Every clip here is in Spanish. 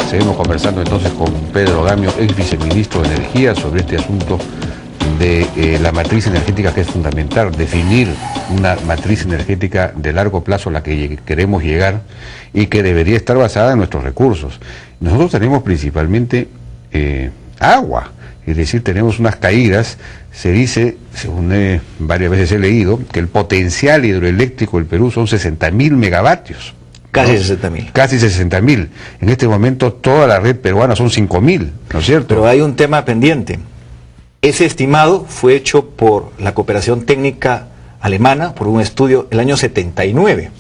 Seguimos conversando entonces con Pedro Gamio, ex viceministro de Energía, sobre este asunto de la matriz energética, que es fundamental, definir una matriz energética de largo plazo a la que queremos llegar y que debería estar basada en nuestros recursos. Nosotros tenemos principalmente agua, es decir, tenemos unas caídas. Se dice, según varias veces he leído, que el potencial hidroeléctrico del Perú son 60.000 megavatios. Casi 60.000. Casi 60.000. En este momento toda la red peruana son 5.000, ¿no es cierto? Pero hay un tema pendiente. Ese estimado fue hecho por la cooperación técnica alemana, por un estudio el año 79.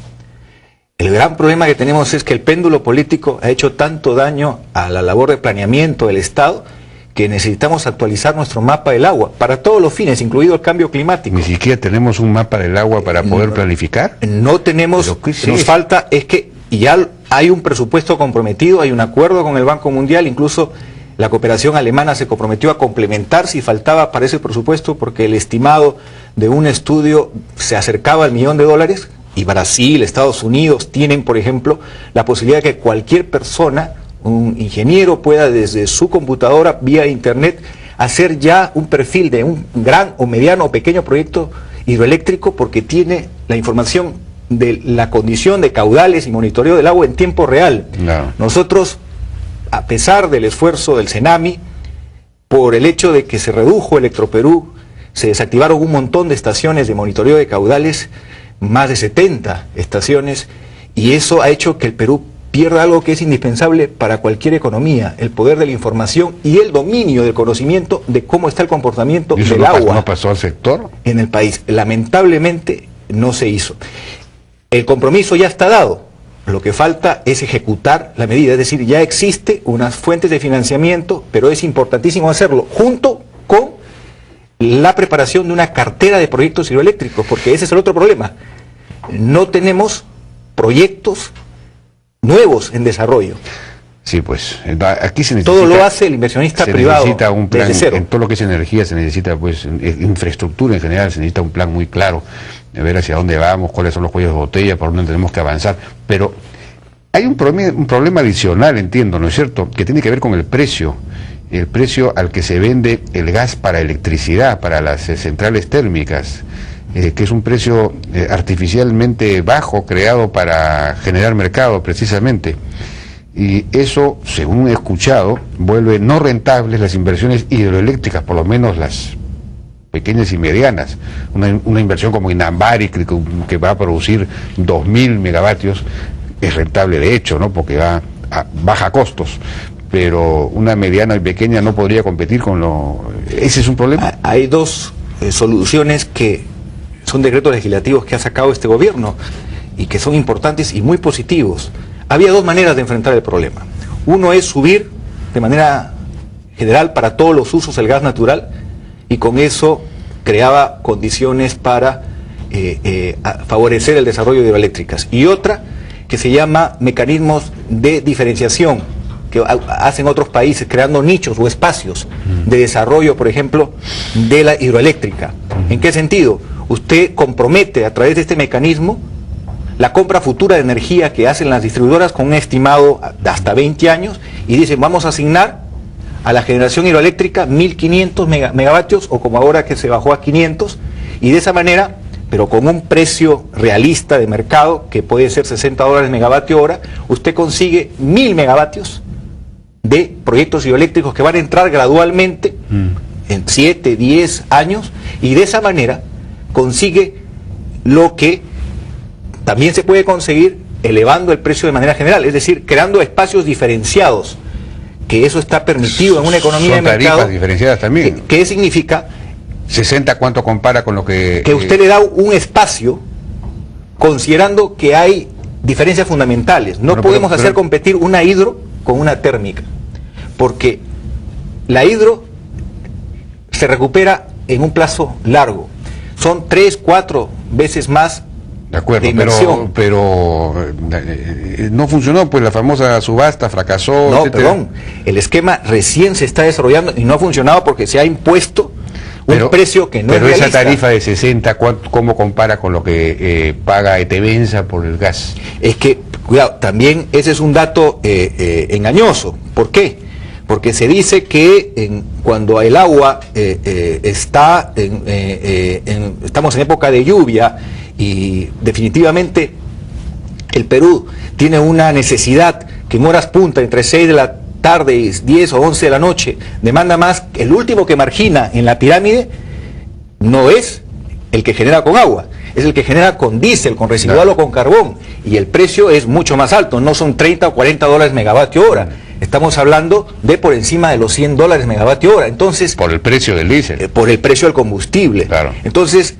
El gran problema que tenemos es que el péndulo político ha hecho tanto daño a la labor de planeamiento del Estado que necesitamos actualizar nuestro mapa del agua para todos los fines, incluido el cambio climático. Ni siquiera tenemos un mapa del agua para poder planificar. No tenemos, nos falta, es que ya hay un presupuesto comprometido, hay un acuerdo con el Banco Mundial, incluso la cooperación alemana se comprometió a complementar si faltaba para ese presupuesto, porque el estimado de un estudio se acercaba al $1.000.000, y Brasil, Estados Unidos tienen, por ejemplo, la posibilidad de que cualquier persona, un ingeniero, pueda desde su computadora, vía internet, hacer ya un perfil de un gran o mediano o pequeño proyecto hidroeléctrico, porque tiene la información de la condición de caudales y monitoreo del agua en tiempo real. No. Nosotros, a pesar del esfuerzo del CENAMI, por el hecho de que se redujo Electroperú, se desactivaron un montón de estaciones de monitoreo de caudales, más de 70 estaciones, y eso ha hecho que el Perú pierda algo que es indispensable para cualquier economía: el poder de la información y el dominio del conocimiento de cómo está el comportamiento del agua. ¿No pasó al sector? En el país. Lamentablemente no se hizo. El compromiso ya está dado. Lo que falta es ejecutar la medida, es decir, ya existe unas fuentes de financiamiento, pero es importantísimo hacerlo junto con la preparación de una cartera de proyectos hidroeléctricos, porque ese es el otro problema. No tenemos proyectos nuevos en desarrollo. Sí, pues aquí se necesita... Todo lo hace el inversionista privado. Se necesita un plan, desde cero. en todo lo que es energía se necesita, pues, infraestructura en general, se necesita un plan muy claro, de ver hacia dónde vamos, cuáles son los cuellos de botella, por dónde tenemos que avanzar. Pero hay un problema adicional, entiendo, ¿no es cierto?, que tiene que ver con el precio al que se vende el gas para electricidad, para las centrales térmicas, que es un precio artificialmente bajo, creado para generar mercado precisamente. Y eso, según he escuchado, vuelve no rentables las inversiones hidroeléctricas, por lo menos las pequeñas y medianas. Una inversión como Inambari, que va a producir 2.000 megavatios, es rentable de hecho, ¿no?, porque va a baja costos. Pero una mediana y pequeña no podría competir con lo... ¿Ese es un problema? Hay dos soluciones que son decretos legislativos que ha sacado este gobierno y que son importantes y muy positivos. Había dos maneras de enfrentar el problema. Uno es subir de manera general para todos los usos el gas natural, y con eso creaba condiciones para favorecer el desarrollo de hidroeléctricas. Y otra que se llama mecanismos de diferenciación, que hacen otros países, creando nichos o espacios de desarrollo, por ejemplo, de la hidroeléctrica. ¿En qué sentido? Usted compromete a través de este mecanismo la compra futura de energía que hacen las distribuidoras con un estimado de hasta 20 años, y dicen: vamos a asignar a la generación hidroeléctrica 1.500 megavatios, o como ahora que se bajó a 500, y de esa manera, pero con un precio realista de mercado, que puede ser $60 megavatio hora, usted consigue 1.000 megavatios de proyectos hidroeléctricos que van a entrar gradualmente en 7, 10 años, y de esa manera consigue lo que también se puede conseguir elevando el precio de manera general, es decir, creando espacios diferenciados, que eso está permitido en una economía de mercado. Tarifas diferenciadas también. ¿Qué significa? 60, ¿cuánto compara con lo que...? Que usted le da un espacio considerando que hay diferencias fundamentales. No podemos hacer competir una hidro con una térmica, porque la hidro se recupera en un plazo largo. Son 3, 4 veces más de acuerdo, de inversión. pero no funcionó, pues la famosa subasta fracasó. No, etcétera. perdón, el esquema recién se está desarrollando y no ha funcionado porque se ha impuesto un precio que no es realista. Pero esa tarifa de 60, ¿cómo compara con lo que paga Etevenza por el gas? Es que Cuidado, también ese es un dato engañoso. ¿Por qué? Porque se dice que cuando el agua estamos en época de lluvia y definitivamente el Perú tiene una necesidad que en horas punta, entre 6 de la tarde y 10 o 11 de la noche, demanda más. El último que margina en la pirámide no es el que genera con agua, es el que genera con diésel, con residual o con carbón, y el precio es mucho más alto, no son 30 o 40 dólares megavatio hora, estamos hablando de por encima de los 100 dólares megavatio hora. Entonces, por el precio del diésel. Por el precio del combustible. Claro. Entonces,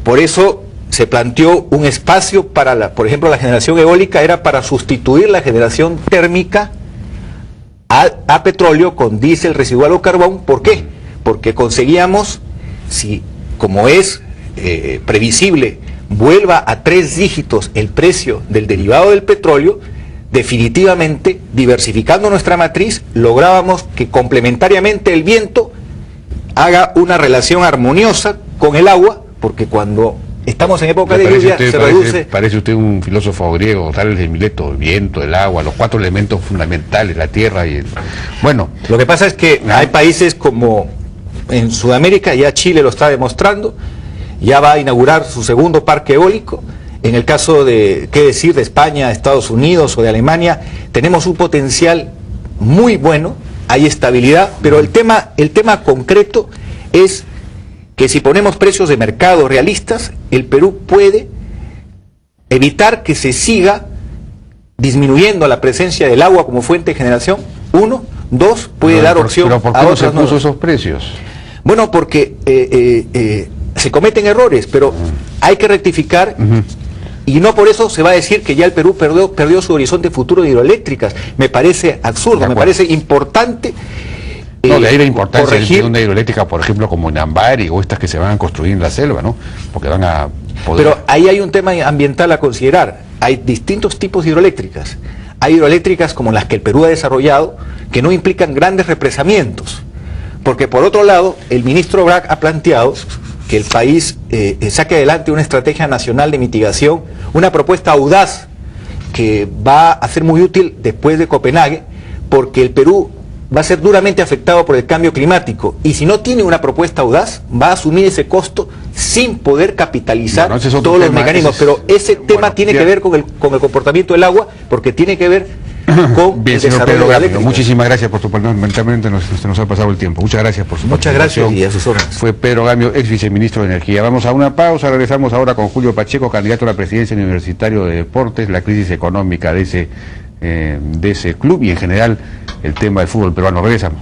por eso se planteó un espacio para, por ejemplo, la generación eólica era para sustituir la generación térmica a petróleo con diésel, residual o carbón. ¿Por qué? Porque conseguíamos, si como es previsible, vuelva a 3 dígitos el precio del derivado del petróleo, definitivamente, diversificando nuestra matriz, lográbamos que complementariamente el viento haga una relación armoniosa con el agua, porque cuando estamos en época de lluvia se reduce... Parece usted un filósofo griego, Tales de Mileto: el viento, el agua, los 4 elementos fundamentales, la tierra y el... Bueno, lo que pasa es que hay países como en Sudamérica, ya Chile lo está demostrando, ya va a inaugurar su segundo parque eólico. En el caso de, qué decir, de España, Estados Unidos o de Alemania, tenemos un potencial muy bueno, hay estabilidad, pero el tema concreto es que si ponemos precios de mercado realistas, el Perú puede evitar que se siga disminuyendo la presencia del agua como fuente de generación. 1, 2, puede dar opción ¿pero por qué no se puso esos precios? Bueno, porque se cometen errores, pero hay que rectificar. Y no por eso se va a decir que ya el Perú perdió su horizonte futuro de hidroeléctricas. Me parece absurdo, me parece importante. No, de ahí la importancia de una hidroeléctrica, por ejemplo, como en Ambari o estas que se van a construir en la selva, ¿no? Porque van a poder... Pero ahí hay un tema ambiental a considerar. Hay distintos tipos de hidroeléctricas. Hay hidroeléctricas como las que el Perú ha desarrollado, que no implican grandes represamientos. Porque por otro lado, el ministro Bragg ha planteado que el país saque adelante una estrategia nacional de mitigación, una propuesta audaz que va a ser muy útil después de Copenhague, porque el Perú va a ser duramente afectado por el cambio climático, y si no tiene una propuesta audaz, va a asumir ese costo sin poder capitalizar todos los mecanismos. Pero ese tema tiene que ver con el comportamiento del agua, porque tiene que ver con el desarrollo de la eléctrica. Muchísimas gracias por su participación. Lamentablemente se nos ha pasado el tiempo. Muchas gracias por su participación. Muchas gracias y a sus órdenes. Fue Pedro Gamio, ex viceministro de Energía. Vamos a una pausa, regresamos ahora con Julio Pacheco, candidato a la presidencia universitario de deportes, la crisis económica de ese club y en general el tema del fútbol peruano. Regresamos.